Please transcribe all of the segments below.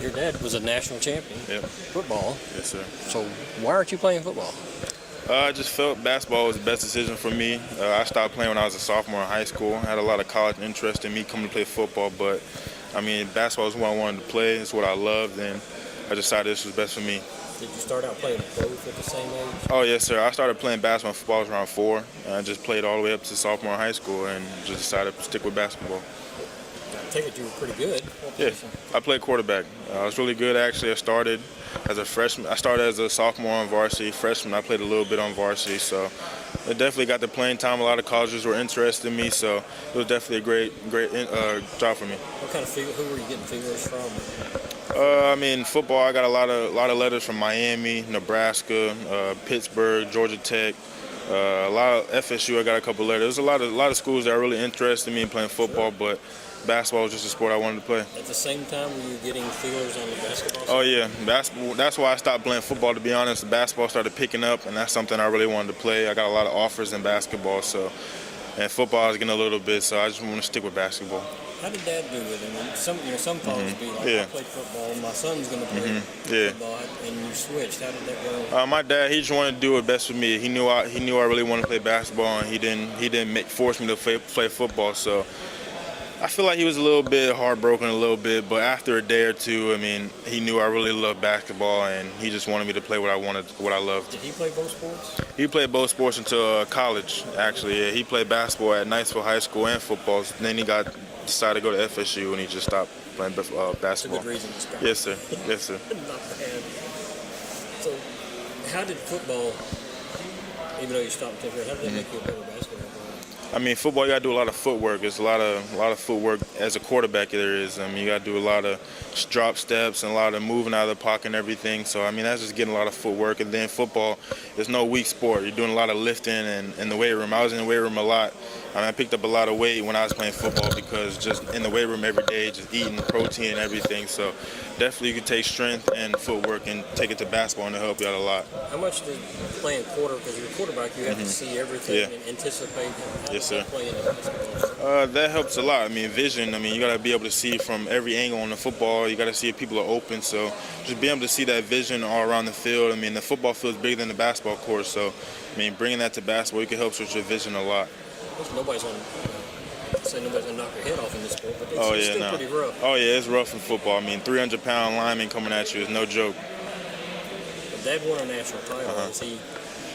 Your dad was a national champion. Yep. Football. Yes, sir. So why aren't you playing football? I just felt basketball was the best decision for me. I stopped playing when I was a sophomore in high school. I had a lot of college interest in me coming to play football, but I mean, basketball is what I wanted to play. It's what I loved, and I decided this was best for me. Did you start out playing both at the same age? Oh, yes, sir. I started playing basketball and football when I was around 4, and I just played all the way up to sophomore in high school and just decided to stick with basketball. I take it you were pretty good. Yeah, I played quarterback. I was really good, actually. I started as a freshman. I started as a sophomore on varsity. Freshman, I played a little bit on varsity, so I definitely got the playing time. A lot of colleges were interested in me, so it was definitely a great job for me. What kind of who were you getting feelers from? I mean, football, I got a lot of letters from Miami, Nebraska, Pittsburgh, Georgia Tech, a lot of FSU. I got a couple letters. There's a lot of schools that are really interested in me in playing football, but basketball was just a sport I wanted to play. At the same time, were you getting feelers on the basketball side? Oh, yeah. Basketball. That's why I stopped playing football, to be honest. Basketball started picking up, and that's something I really wanted to play. I got a lot of offers in basketball, and football I was getting a little bit, so I just want to stick with basketball. How did Dad do it? I mean, some fathers be like, I played football, my son's going to play football, and you switched. How did that go? My dad, he just wanted to do it best for me. He knew I really wanted to play basketball, and he didn't force me to play football. So I feel like he was a little bit heartbroken, a little bit, but after a day or two, I mean, he knew I really loved basketball, and he just wanted me to play what I loved. Did he play both sports? He played both sports until college, actually. Yeah, he played basketball at Niceville High School and football. Then he decided to go to FSU, and he just stopped playing basketball. That's a good reason to stop. Yes, sir. Yes, sir. Not bad. So, how did football, even though you stopped temporarily, how did that make you a better basketball player? I mean, football, you got to do a lot of footwork. It's a lot of footwork as a quarterback there is. I mean, you got to do a lot of drop steps and a lot of moving out of the pocket and everything. So, I mean, that's just getting a lot of footwork. And then football, there's no weak sport. You're doing a lot of lifting and in the weight room. I was in the weight room a lot. I mean, I picked up a lot of weight when I was playing football because just in the weight room every day, just eating protein and everything. So definitely you can take strength and footwork and take it to basketball, and it'll help you out a lot. How much did playing quarter, because you're a quarterback, you have to see everything and anticipate. Yes, sir. Playing basketball? That helps a lot. I mean, vision. I mean, you got to be able to see from every angle on the football. You got to see if people are open. So just being able to see that vision all around the field. I mean, the football field is bigger than the basketball court. So, I mean, bringing that to basketball, you can help with your vision a lot. Nobody's going to knock your head off in this sport, but it's still pretty rough. Oh, yeah, it's rough in football. I mean, 300-pound lineman coming at you is no joke. But Dad won a national title. Has he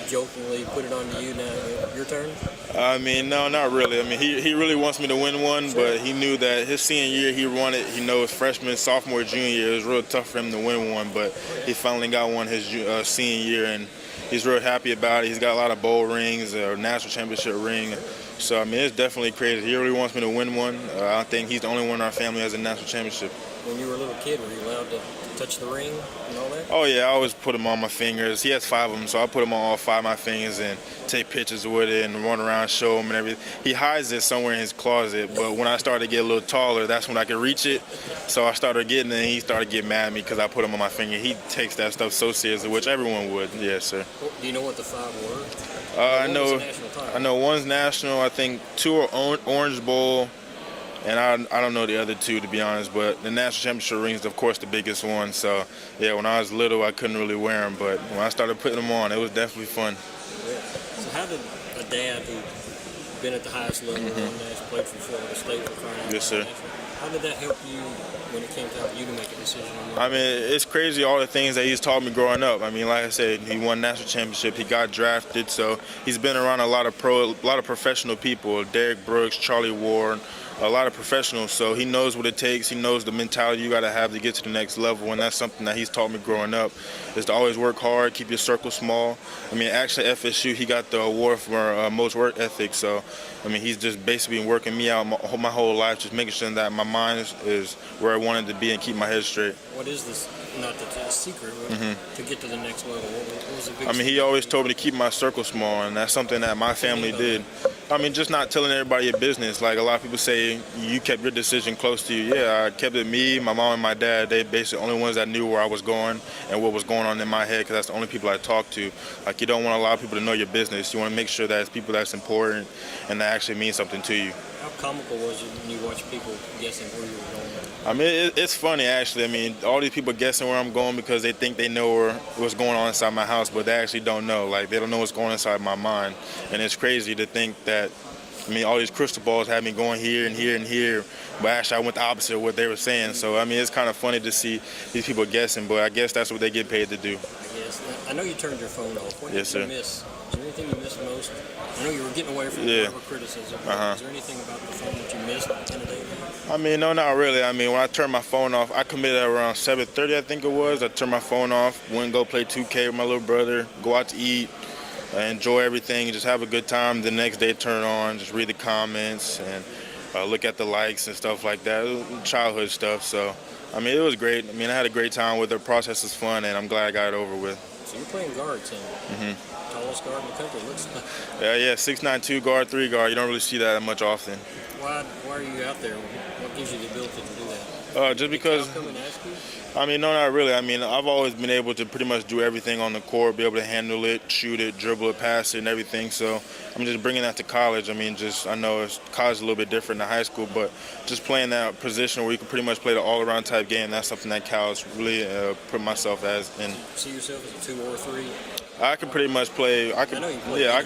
jokingly put it on to you now, your turn? I mean, no, not really. I mean, he really wants me to win one, but he knew that his senior year he won it. He knows freshman, sophomore, junior year, it was real tough for him to win one, but he finally got one his senior year, and he's real happy about it. He's got a lot of bowl rings, a national championship ring. So, I mean, it's definitely crazy. He really wants me to win one. I think he's the only one in our family who has a national championship. When you were a little kid, were you allowed to touch the ring and all that? Oh, yeah, I always put them on my fingers. He has 5 of them, so I put them on all 5 of my fingers and take pictures with it and run around, show him and everything. He hides it somewhere in his closet, but when I started to get a little taller, that's when I could reach it. So I started getting it, and he started getting mad at me because I put them on my finger. He takes that stuff so seriously, which everyone would. Yes, sir. Well, do you know what the 5 were? I know one's national. I think 2 are Orange Bowl, and I don't know the other 2, to be honest. But the national championship ring is, of course, the biggest one. So yeah, when I was little, I couldn't really wear them, but when I started putting them on, it was definitely fun. Yeah. So how did a dad who's been at the highest level, played for Florida State for crying out loud, Yes, sir. How did that help you when it came time for you to make a decision? I mean, it's crazy all the things that he's taught me growing up. I mean, like I said, he won national championship. He got drafted, so he's been around a lot of professional people. Derek Brooks, Charlie Ward, a lot of professionals. So he knows what it takes. He knows the mentality you got to have to get to the next level, and that's something that he's taught me growing up, is to always work hard, keep your circle small. I mean, actually, FSU, he got the award for most work ethic. So, I mean, he's just basically been working me out my whole life, just making sure that my mind is where I wanted to be and keep my head straight. What is this? Not the secret, to get to the next level. What was the big? I mean, he always told me to keep my circle small, and that's something that my family did. I mean, just not telling everybody your business. Like a lot of people say, you kept your decision close to you. Yeah, I kept it me, my mom, and my dad. They basically the only ones that knew where I was going and what was going on in my head, because that's the only people I talk to. Like, you don't want a lot of people to know your business. You want to make sure that it's people that's important and that actually means something to you. How comical was it when you watch people guessing where you were going? I mean, it's funny actually. I mean, all these people guessing where I'm going because they think they know what's going on inside my house, but they actually don't know. Like, they don't know what's going on inside my mind, and it's crazy to think that. I mean, all these crystal balls had me going here and here and here, but actually I went the opposite of what they were saying. So, I mean, it's kind of funny to see these people guessing, but I guess that's what they get paid to do. I guess. I know you turned your phone off. What Yes, did you sir. miss? Is there anything you missed most? I know you were getting away from the criticism. Is there anything about the phone that you missed in a day? I mean, no, not really. I mean, when I turned my phone off, I committed at around 7:30, I think it was. I turned my phone off, went and go play 2K with my little brother, go out to eat, enjoy everything, just have a good time. The next day, turn on, just read the comments and look at the likes and stuff like that. It was childhood stuff. So, I mean, it was great. I mean, I had a great time with it. The process was fun, and I'm glad I got it over with. So you're playing guard, Tim. Tallest guard in the country, looks like. Yeah, 6'9", 2 guard, 3 guard. You don't really see that much often. Why are you out there? What gives you the ability to do that? Just because. Come and ask you? I mean, no, not really. I mean, I've always been able to pretty much do everything on the court, be able to handle it, shoot it, dribble it, pass it, and everything. So I'm just bringing that to college. I mean, I know college is a little bit different than high school, but just playing that position where you can pretty much play the all-around type game, that's something that Cal's really put myself as in. See yourself as a 2 or 3? I can pretty much play. I can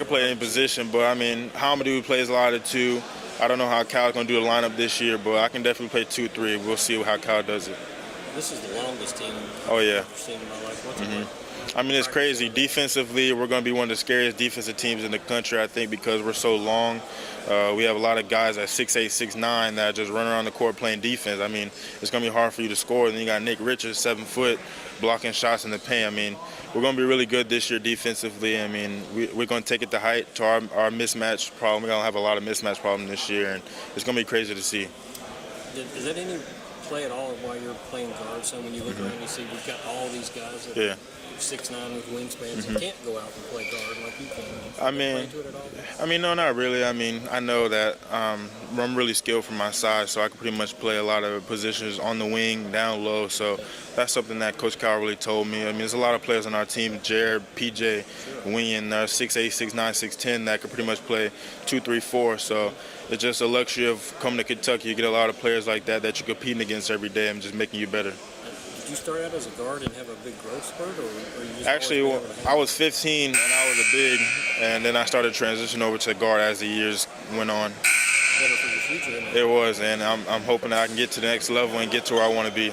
play any position, but I mean, Hamidou plays a lot of 2. I don't know how Cal's going to do the lineup this year, but I can definitely play 2, 3. We'll see how Cal does it. This is the longest team yeah. I've seen in my life. What's it like? I mean, it's crazy. Defensively, we're going to be one of the scariest defensive teams in the country, I think, because we're so long. We have a lot of guys at 6'8", 6'9", that just run around the court playing defense. I mean, it's going to be hard for you to score. Then you got Nick Richards, 7 foot, blocking shots in the paint. I mean, we're going to be really good this year defensively. I mean, we're going to take it to height to our mismatch problem. We're going to have a lot of mismatch problems this year, and it's going to be crazy to see. Is that any play at all while you're playing guard? So when you look around, you see we've got all these guys that are 6'9" with wingspans that can't go out and play guard like you can. I mean, no, not really. I mean, I know that I'm really skilled from my size, so I can pretty much play a lot of positions on the wing, down low. So that's something that Coach Cal really told me. I mean, there's a lot of players on our team, Jared, PJ, Wing, 6'8", 6'9", 6'10", that could pretty much play 2, 3, 4. So it's just a luxury of coming to Kentucky. You get a lot of players like that you're competing against every day and just making you better. Did you start out as a guard and have a big growth spurt, or you just Actually, I was 15 and I was a big, and then I started transitioning over to guard as the years went on. Better for your future, it was, and I'm hoping that I can get to the next level and get to where I want to be.